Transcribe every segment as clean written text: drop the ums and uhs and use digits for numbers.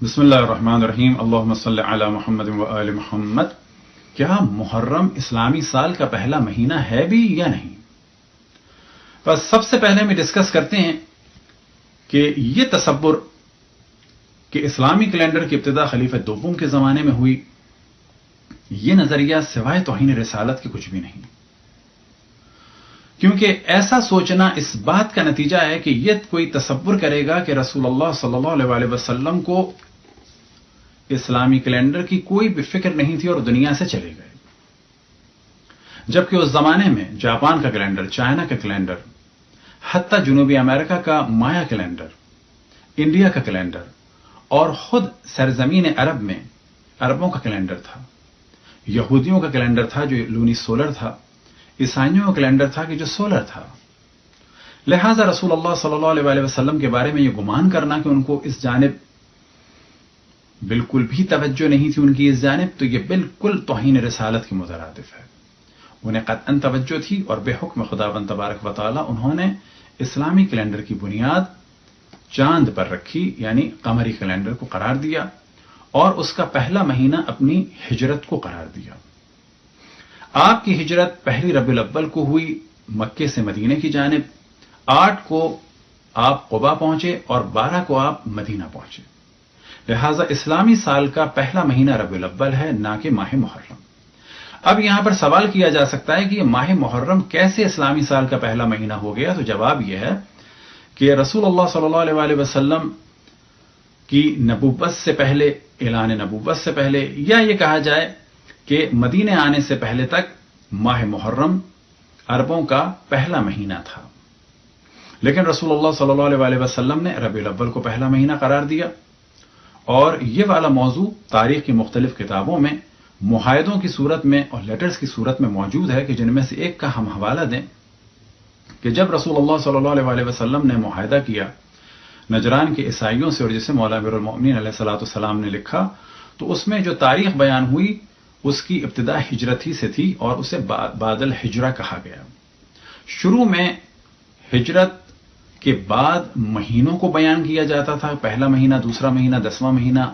بسم اللہ الرحمن الرحیم اللہم صلی علی محمد و آل محمد۔ کیا محرم اسلامی سال کا پہلا مہینہ ہے بھی یا نہیں؟ بس سب سے پہلے ہم ڈسکس کرتے ہیں کہ یہ تصور کہ اسلامی کیلنڈر کی ابتدا خلیفہ دوم کے زمانے میں ہوئی، یہ نظریہ سوائے توہین رسالت کے کچھ بھی نہیں، کیونکہ ایسا سوچنا اس بات کا نتیجہ ہے کہ یہ کوئی تصور کرے گا کہ رسول اللہ صلی اللہ علیہ وسلم کو اسلامی کیلنڈر کی کوئی بھی فکر نہیں تھی اور دنیا سے چلے گئے، جبکہ اس زمانے میں جاپان کا کیلنڈر، چائنا کا کیلنڈر، حتیٰ جنوبی امریکہ کا مایا کیلنڈر، انڈیا کا کیلنڈر اور خود سرزمین عرب میں عربوں کا کیلنڈر تھا، یہودیوں کا کیلنڈر تھا جو لونی سولر تھا، عیسائیوں کا کیلنڈر تھا کہ جو سولر تھا۔ لہذا رسول اللہ صلی اللہ علیہ وسلم کے بارے میں یہ گمان کرنا کہ ان کو اس جانب بالکل بھی توجہ نہیں تھی ان کی اس جانب، تو یہ بالکل توہین رسالت کی مترادف ہے۔ انہیں قطعاً توجہ تھی اور بے حکم خداوند تبارک و تعالی انہوں نے اسلامی کیلنڈر کی بنیاد چاند پر رکھی، یعنی قمری کیلنڈر کو قرار دیا اور اس کا پہلا مہینہ اپنی ہجرت کو قرار دیا۔ آپ کی ہجرت پہلی ربیع الاول کو ہوئی مکے سے مدینے کی جانب، 8 کو آپ قبا پہنچے اور 12 کو آپ مدینہ پہنچے۔ لہذا اسلامی سال کا پہلا مہینہ ربیع الاول ہے، نہ کہ ماہ محرم۔ اب یہاں پر سوال کیا جا سکتا ہے کہ یہ ماہ محرم کیسے اسلامی سال کا پہلا مہینہ ہو گیا؟ تو جواب یہ ہے کہ رسول اللہ صلی اللہ علیہ وسلم کی نبوت سے پہلے، اعلان نبوت سے پہلے، یا یہ کہا جائے کہ مدینے آنے سے پہلے تک ماہ محرم عربوں کا پہلا مہینہ تھا، لیکن رسول اللہ صلی اللہ علیہ وسلم نے ربیع الاول کو پہلا مہینہ قرار دیا۔ اور یہ والا موضوع تاریخ کی مختلف کتابوں میں معاہدوں کی صورت میں اور لیٹرز کی صورت میں موجود ہے، کہ جن میں سے ایک کا ہم حوالہ دیں کہ جب رسول اللہ صلی اللہ علیہ وسلم نے معاہدہ کیا نجران کے عیسائیوں سے، اور جسے مولا امیر المؤمنین علیہ الصلوۃ والسلام نے لکھا، تو اس میں جو تاریخ بیان ہوئی اس کی ابتدا ہجرت ہی سے تھی اور اسے بعد الہجرہ کہا گیا۔ شروع میں ہجرت کے بعد مہینوں کو بیان کیا جاتا تھا، پہلا مہینہ، دوسرا مہینہ، 10واں مہینہ،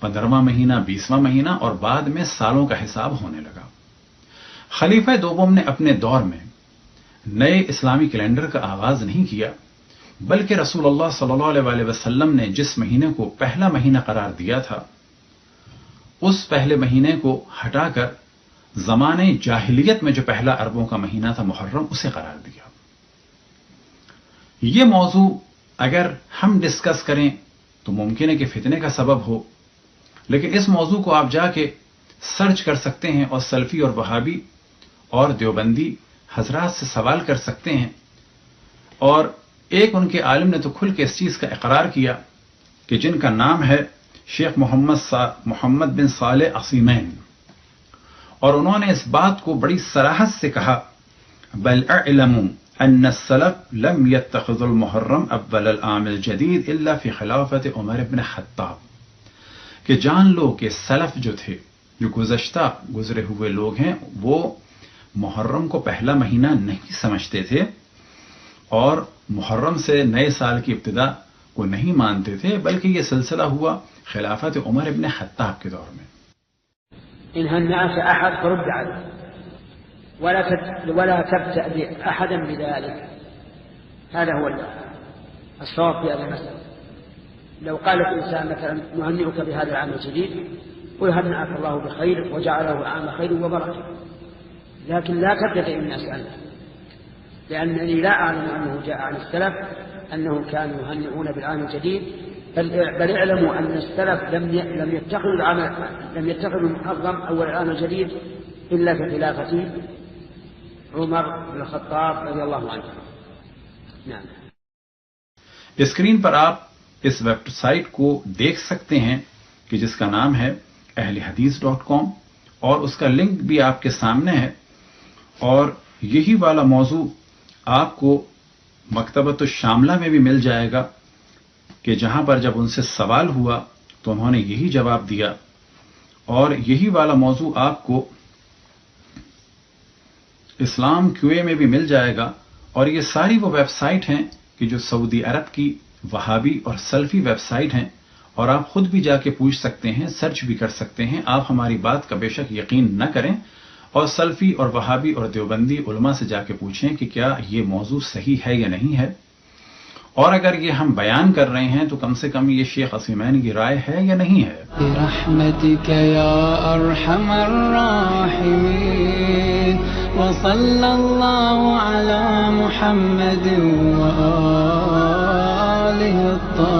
15واں مہینہ، 20واں مہینہ، اور بعد میں سالوں کا حساب ہونے لگا۔ خلیفہ دوم نے اپنے دور میں نئے اسلامی کیلنڈر کا آغاز نہیں کیا، بلکہ رسول اللہ صلی اللہ علیہ وسلم نے جس مہینے کو پہلا مہینہ قرار دیا تھا، اس پہلے مہینے کو ہٹا کر زمانے جاہلیت میں جو پہلا عربوں کا مہینہ تھا محرم، اسے قرار دیا۔ یہ موضوع اگر ہم ڈسکس کریں تو ممکن ہے کہ فتنے کا سبب ہو، لیکن اس موضوع کو آپ جا کے سرچ کر سکتے ہیں اور سلفی اور وہابی اور دیوبندی حضرات سے سوال کر سکتے ہیں، اور ایک ان کے عالم نے تو کھل کے اس چیز کا اقرار کیا کہ جن کا نام ہے شیخ محمد بن صالح عثیمین، اور انہوں نے اس بات کو بڑی صراحت سے کہا، بل اعلموا ان السلف لم يتخذوا المحرم اول العام الجدید الا فی خلافت عمر بن خطاب، کہ جان لو کہ سلف جو تھے، جو گزرے ہوئے لوگ ہیں، وہ محرم کو پہلا مہینہ نہیں سمجھتے تھے اور محرم سے نئے سال کی ابتدا کو نہیں مانتے تھے، بلکہ یہ سلسلہ ہوا خلافت عمر بن خطاب کے دور میں۔ إن هنأك أحد فرد عنه ولا تبتأ أحدا بذلك، هذا هو الصواب في هذه المسألة. لو قال الإنسان مثلا نهنئك بهذا العام الجديد، ويهنئك الله بخير وجعله عام خير وبركة، لكن لا تبتدئ الناس عنه، لأنني لا أعلم أنه جاء عن السلف أنهم كانوا يهنئون بالعام الجديد، بل اعلموا أن السلف لم يتخذوا المحرم أول العام الجديد إلا في خلافة عمر بن الخطاب رضي الله عنه۔ نعم۔ اسکرین پر آپ اس ویب سائٹ کو دیکھ سکتے ہیں کہ جس کا نام ہے اہلحدیث.com، اور اس کا لنک بھی آپ کے سامنے ہے، اور یہی والا موضوع آپ کو مکتبۃ الشاملہ میں بھی مل جائے گا، کہ جہاں پر جب ان سے سوال ہوا تو انہوں نے یہی جواب دیا، اور یہی والا موضوع آپ کو اسلام QA میں بھی مل جائے گا، اور یہ ساری وہ ویب سائٹ ہیں کہ جو سعودی عرب کی وہابی اور سلفی ویب سائٹ ہیں، اور آپ خود بھی جا کے پوچھ سکتے ہیں، سرچ بھی کر سکتے ہیں. آپ ہماری بات کا بے شک یقین نہ کریں اور سلفی اور وہابی اور دیوبندی علماء سے جا کے پوچھیں کہ کیا یہ موضوع صحیح ہے یا نہیں ہے. اور اگر یہ ہم بیان کر رہے ہیں تو کم سے کم یہ شیخ عثیمین کی رائے ہے یا نہیں ہے. برحمتک یا ارحم الراحمین وصلی اللہ علی محمد وآلہ الطاہرین.